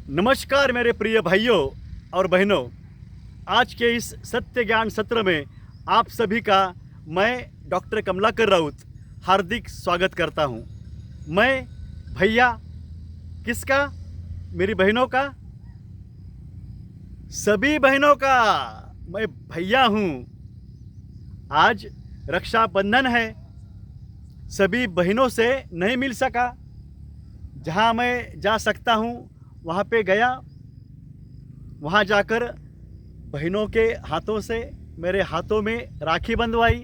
नमस्कार मेरे प्रिय भाइयों और बहनों। आज के इस सत्य ज्ञान सत्र में आप सभी का मैं डॉक्टर कमलाकर राउत हार्दिक स्वागत करता हूं। मैं भैया किसका? मेरी बहनों का, सभी बहनों का मैं भैया हूं। आज रक्षाबंधन है, सभी बहनों से नहीं मिल सका। जहां मैं जा सकता हूं वहाँ पे गया। वहाँ जाकर बहनों के हाथों से मेरे हाथों में राखी बंधवाई।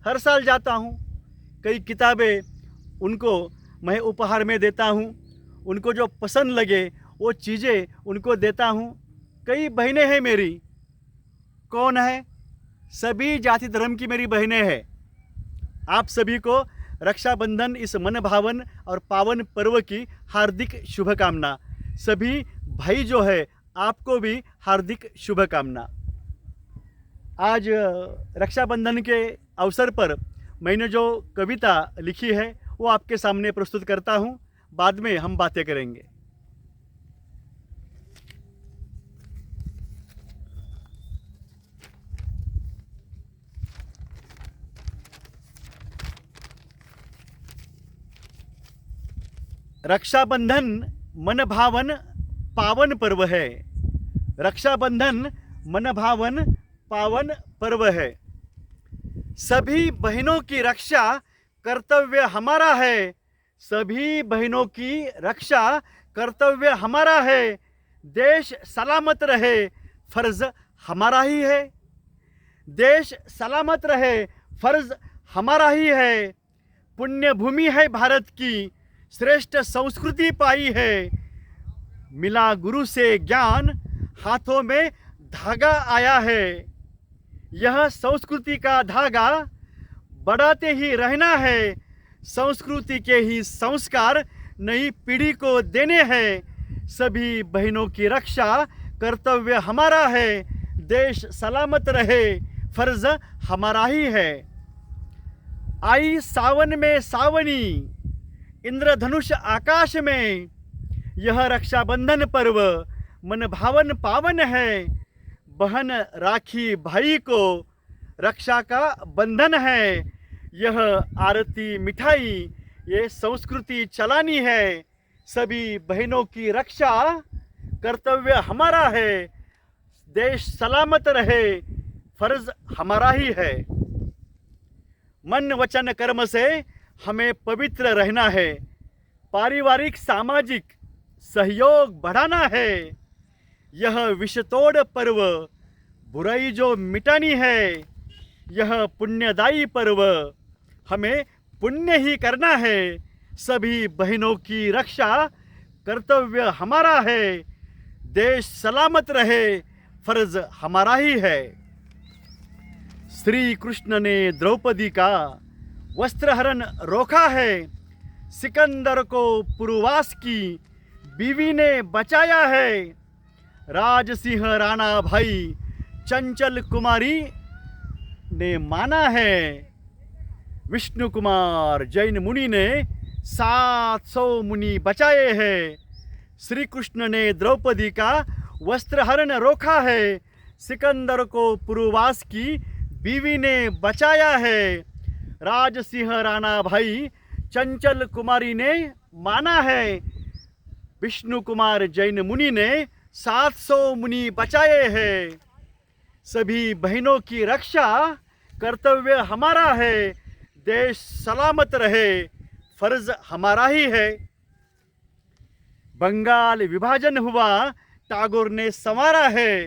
हर साल जाता हूँ, कई किताबें उनको मैं उपहार में देता हूँ। उनको जो पसंद लगे वो चीज़ें उनको देता हूँ। कई बहनें हैं मेरी। कौन है? सभी जाति धर्म की मेरी बहनें हैं। आप सभी को रक्षाबंधन इस मन भावन और पावन पर्व की हार्दिक शुभकामना। सभी भाई जो है आपको भी हार्दिक शुभकामना। आज रक्षाबंधन के अवसर पर मैंने जो कविता लिखी है वो आपके सामने प्रस्तुत करता हूँ। बाद में हम बातें करेंगे। रक्षाबंधन मन भावन पावन पर्व है। रक्षाबंधन मन भावन पावन पर्व है। सभी बहनों की रक्षा कर्तव्य हमारा है। सभी बहनों की रक्षा कर्तव्य हमारा है। देश सलामत रहे फर्ज हमारा ही है। देश सलामत रहे फर्ज हमारा ही है। पुण्य भूमि है भारत की, श्रेष्ठ संस्कृति पाई है। मिला गुरु से ज्ञान, हाथों में धागा आया है। यह संस्कृति का धागा बढ़ाते ही रहना है। संस्कृति के ही संस्कार नई पीढ़ी को देने हैं। सभी बहनों की रक्षा कर्तव्य हमारा है। देश सलामत रहे फर्ज हमारा ही है। आई सावन में सावनी, इंद्रधनुष आकाश में। यह रक्षाबंधन पर्व मन भावन पावन है। बहन राखी भाई को रक्षा का बंधन है। यह आरती मिठाई ये संस्कृति चलानी है। सभी बहनों की रक्षा कर्तव्य हमारा है। देश सलामत रहे फर्ज हमारा ही है। मन वचन कर्म से हमें पवित्र रहना है। पारिवारिक सामाजिक सहयोग बढ़ाना है। यह विषतोड़ पर्व बुराई जो मिटानी है। यह पुण्यदायी पर्व हमें पुण्य ही करना है। सभी बहनों की रक्षा कर्तव्य हमारा है। देश सलामत रहे फर्ज हमारा ही है। श्री कृष्ण ने द्रौपदी का वस्त्रहरण रोका है। सिकंदर को पुरुवास की बीवी ने बचाया है। राजसिंह राणा भाई चंचल कुमारी ने माना है। विष्णु कुमार जैन मुनि ने 700 मुनि बचाए हैं। श्री कृष्ण ने द्रौपदी का वस्त्रहरण रोका है। सिकंदर को पुरुवास की बीवी ने बचाया है। राजसिंह राणा भाई चंचल कुमारी ने माना है। विष्णु कुमार जैन मुनि ने 700 मुनि बचाए हैं। सभी बहनों की रक्षा कर्तव्य हमारा है। देश सलामत रहे फर्ज हमारा ही है। बंगाल विभाजन हुआ टैगोर ने संवारा है।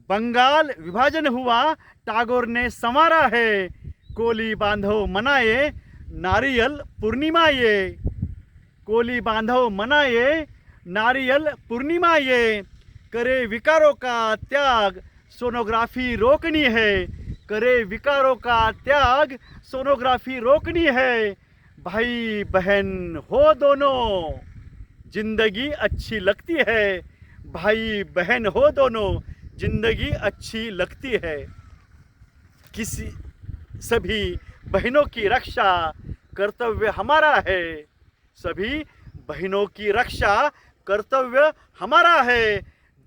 बंगाल विभाजन हुआ टैगोर ने संवारा है। कोली बांधव मनाए नारियल पूर्णिमा ये। कोली बांधव मनाए नारियल पूर्णिमा ये। करे विकारों का त्याग सोनोग्राफी रोकनी है। करे विकारों का त्याग सोनोग्राफी रोकनी है। भाई बहन हो दोनों जिंदगी अच्छी लगती है। भाई बहन हो दोनों जिंदगी अच्छी लगती है। किसी सभी बहनों की रक्षा कर्तव्य हमारा है। सभी बहनों की रक्षा कर्तव्य हमारा है,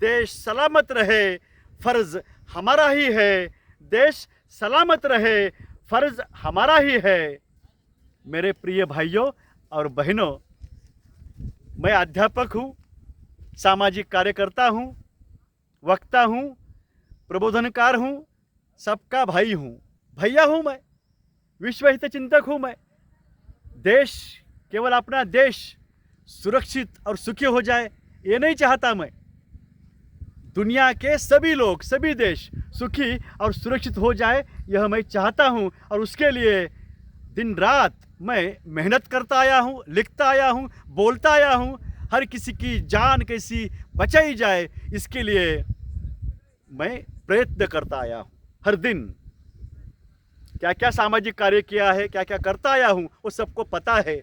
देश सलामत रहे, फर्ज हमारा ही है, देश सलामत रहे, फर्ज हमारा ही है। मेरे प्रिय भाइयों और बहनों, मैं अध्यापक हूँ, सामाजिक कार्यकर्ता हूँ, वक्ता हूँ, प्रबोधनकार हूँ, सबका भाई हूँ, भैया हूँ मैं, विश्व हित चिंतक हूँ मैं। देश, केवल अपना देश सुरक्षित और सुखी हो जाए ये नहीं चाहता मैं, दुनिया के सभी लोग, सभी देश सुखी और सुरक्षित हो जाए यह मैं चाहता हूँ। और उसके लिए दिन रात मैं मेहनत करता आया हूँ, लिखता आया हूँ, बोलता आया हूँ। हर किसी की जान कैसी बचाई जाए इसके लिए मैं प्रयत्न करता आया हूँ। हर दिन क्या क्या सामाजिक कार्य किया है, क्या क्या करता आया हूँ, वो सबको पता है।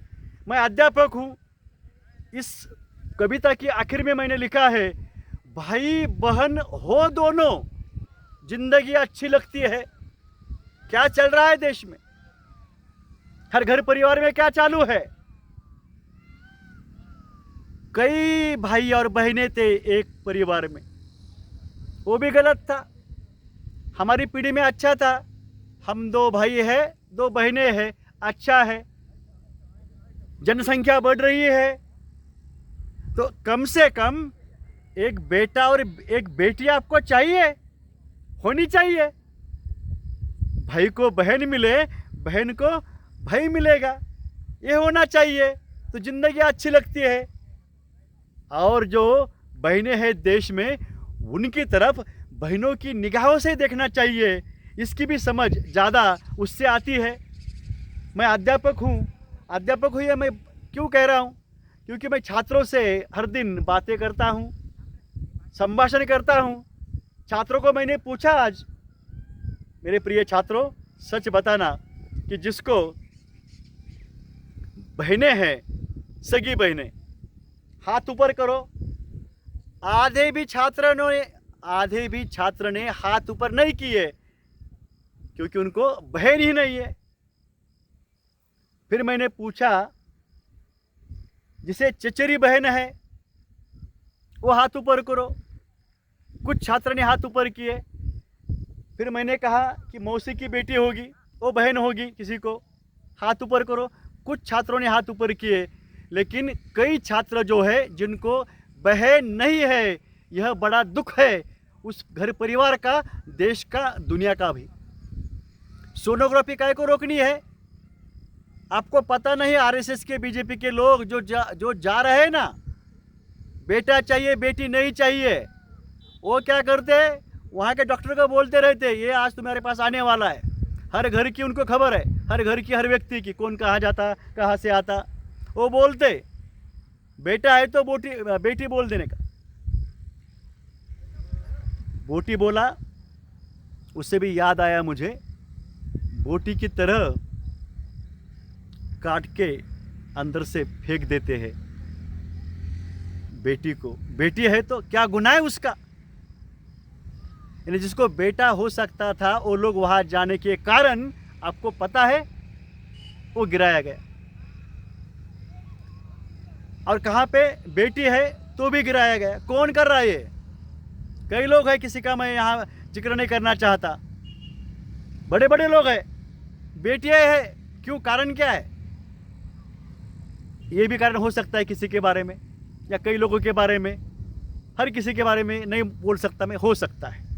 मैं अध्यापक हूँ। इस कविता की आखिर में मैंने लिखा है, भाई बहन हो दोनों, जिंदगी अच्छी लगती है। क्या चल रहा है देश में, हर घर परिवार में क्या चालू है? कई भाई और बहनें थे एक परिवार में, वो भी गलत था। हमारी पीढ़ी में अच्छा था, हम 2 भाई है, 2 बहनें हैं, अच्छा है। जनसंख्या बढ़ रही है तो कम से कम एक बेटा और एक बेटी आपको चाहिए, होनी चाहिए। भाई को बहन मिले, बहन को भाई मिलेगा, ये होना चाहिए तो जिंदगी अच्छी लगती है। और जो बहनें हैं देश में, उनकी तरफ बहनों की निगाहों से देखना चाहिए, इसकी भी समझ ज़्यादा उससे आती है। मैं अध्यापक हूँ ये मैं क्यों कह रहा हूँ? क्योंकि मैं छात्रों से हर दिन बातें करता हूँ, संभाषण करता हूँ। छात्रों को मैंने पूछा आज, मेरे प्रिय छात्रों सच बताना कि जिसको बहनें हैं, सगी बहनें, हाथ ऊपर करो। आधे भी छात्र ने हाथ ऊपर नहीं किए क्योंकि उनको बहन ही नहीं है। फिर मैंने पूछा, जिसे चचेरी बहन है वो हाथ ऊपर करो। कुछ छात्र ने हाथ ऊपर किए। फिर मैंने कहा कि मौसी की बेटी होगी, वो बहन होगी किसी को, हाथ ऊपर करो। कुछ छात्रों ने हाथ ऊपर किए, लेकिन कई छात्र जो है जिनको बहन नहीं है, यह बड़ा दुख है उस घर परिवार का, देश का, दुनिया का भी। सोनोग्राफी काय को रोकनी है? आपको पता नहीं, आरएसएस के, बीजेपी के लोग जो जा रहे हैं ना, बेटा चाहिए बेटी नहीं चाहिए, वो क्या करते हैं, वहाँ के डॉक्टर को बोलते रहते हैं, ये आज तुम्हारे पास आने वाला है। हर घर की उनको खबर है, हर घर की, हर व्यक्ति की, कौन कहाँ जाता, कहाँ से आता। वो बोलते बेटा है तो बेटी बोल देने का। बोटी बोला, उससे भी याद आया मुझे, बोटी की तरह काट के अंदर से फेंक देते हैं बेटी को। बेटी है तो क्या गुनाह है उसका? यानी जिसको बेटा हो सकता था, वो लोग वहां जाने के कारण, आपको पता है, वो गिराया गया। और कहाँ पे बेटी है तो भी गिराया गया। कौन कर रहा है ये? कई लोग हैं, किसी का मैं यहाँ जिक्र नहीं करना चाहता, बड़े बड़े लोग हैं, बेटियां है। क्यों? कारण क्या है? ये भी कारण हो सकता है किसी के बारे में, या कई लोगों के बारे में, हर किसी के बारे में नहीं बोल सकता मैं, हो सकता है।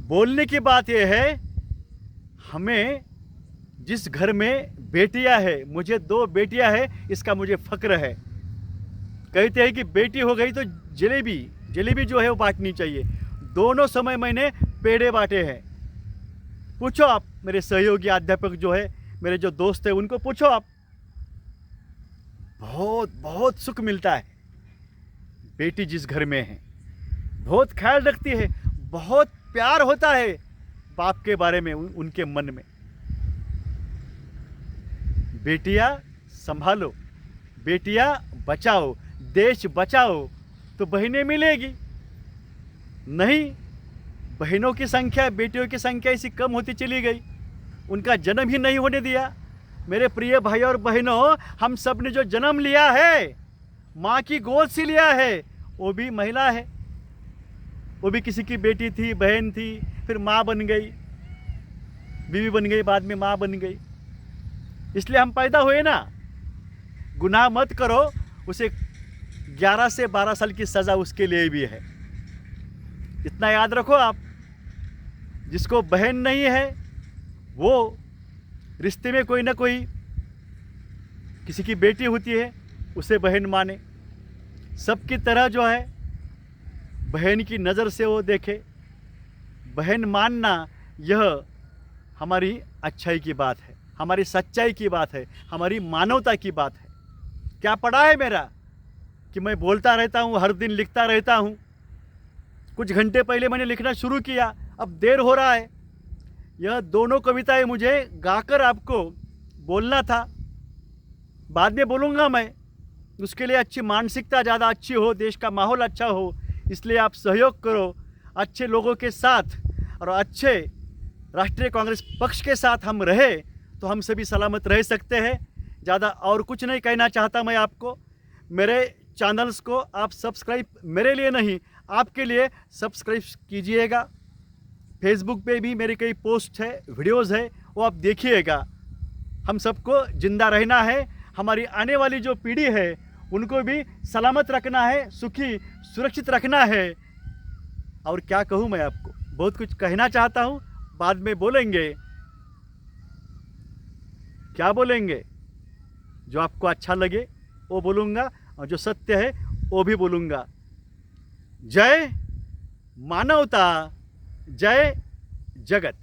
बोलने की बात यह है, हमें जिस घर में बेटियां है, मुझे 2 बेटियां है, इसका मुझे फक्र है। कहते हैं कि बेटी हो गई तो जलेबी जो है वो बांटनी चाहिए। दोनों समय मैंने पेड़े बांटे हैं। पूछो आप, मेरे सहयोगी अध्यापक जो है, मेरे जो दोस्त है, उनको पूछो आप। बहुत बहुत सुख मिलता है बेटी जिस घर में है, बहुत ख्याल रखती है, बहुत प्यार होता है बाप के बारे में उनके मन में। बेटियां संभालो, बेटियां बचाओ, देश बचाओ तो बहनें मिलेगी। नहीं, बहनों की संख्या, बेटियों की संख्या ऐसी कम होती चली गई, उनका जन्म ही नहीं होने दिया। मेरे प्रिय भाई और बहनों, हम सब ने जो जन्म लिया है माँ की गोद से लिया है, वो भी महिला है, वो भी किसी की बेटी थी, बहन थी, फिर माँ बन गई, बीवी बन गई, बाद में माँ बन गई। इसलिए हम पैदा हुए ना। गुनाह मत करो, उसे 11 से 12 साल की सज़ा उसके लिए भी है। इतना याद रखो आप। जिसको बहन नहीं है वो रिश्ते में कोई ना कोई किसी की बेटी होती है, उसे बहन माने। सबकी तरह जो है बहन की नज़र से वो देखे। बहन मानना यह हमारी अच्छाई की बात है, हमारी सच्चाई की बात है, हमारी मानवता की बात है। क्या पड़ा है मेरा कि मैं बोलता रहता हूँ, हर दिन लिखता रहता हूँ। कुछ घंटे पहले मैंने लिखना शुरू किया, अब देर हो रहा है। यह दोनों कविताएं मुझे गाकर आपको बोलना था, बाद में बोलूँगा मैं। उसके लिए अच्छी मानसिकता ज़्यादा अच्छी हो, देश का माहौल अच्छा हो, इसलिए आप सहयोग करो। अच्छे लोगों के साथ और अच्छे राष्ट्रीय कांग्रेस पक्ष के साथ हम रहे तो हम सभी सलामत रह सकते हैं। ज़्यादा और कुछ नहीं कहना चाहता मैं आपको। मेरे चैनल्स को आप सब्सक्राइब, मेरे लिए नहीं आपके लिए सब्सक्राइब कीजिएगा। फेसबुक पे भी मेरी कई पोस्ट है, वीडियोज़ है, वो आप देखिएगा। हम सबको ज़िंदा रहना है, हमारी आने वाली जो पीढ़ी है उनको भी सलामत रखना है, सुखी सुरक्षित रखना है। और क्या कहूँ मैं आपको, बहुत कुछ कहना चाहता हूँ, बाद में बोलेंगे। क्या बोलेंगे? जो आपको अच्छा लगे वो बोलूँगा, और जो सत्य है वो भी बोलूँगा। जय मानवता, जय जगत।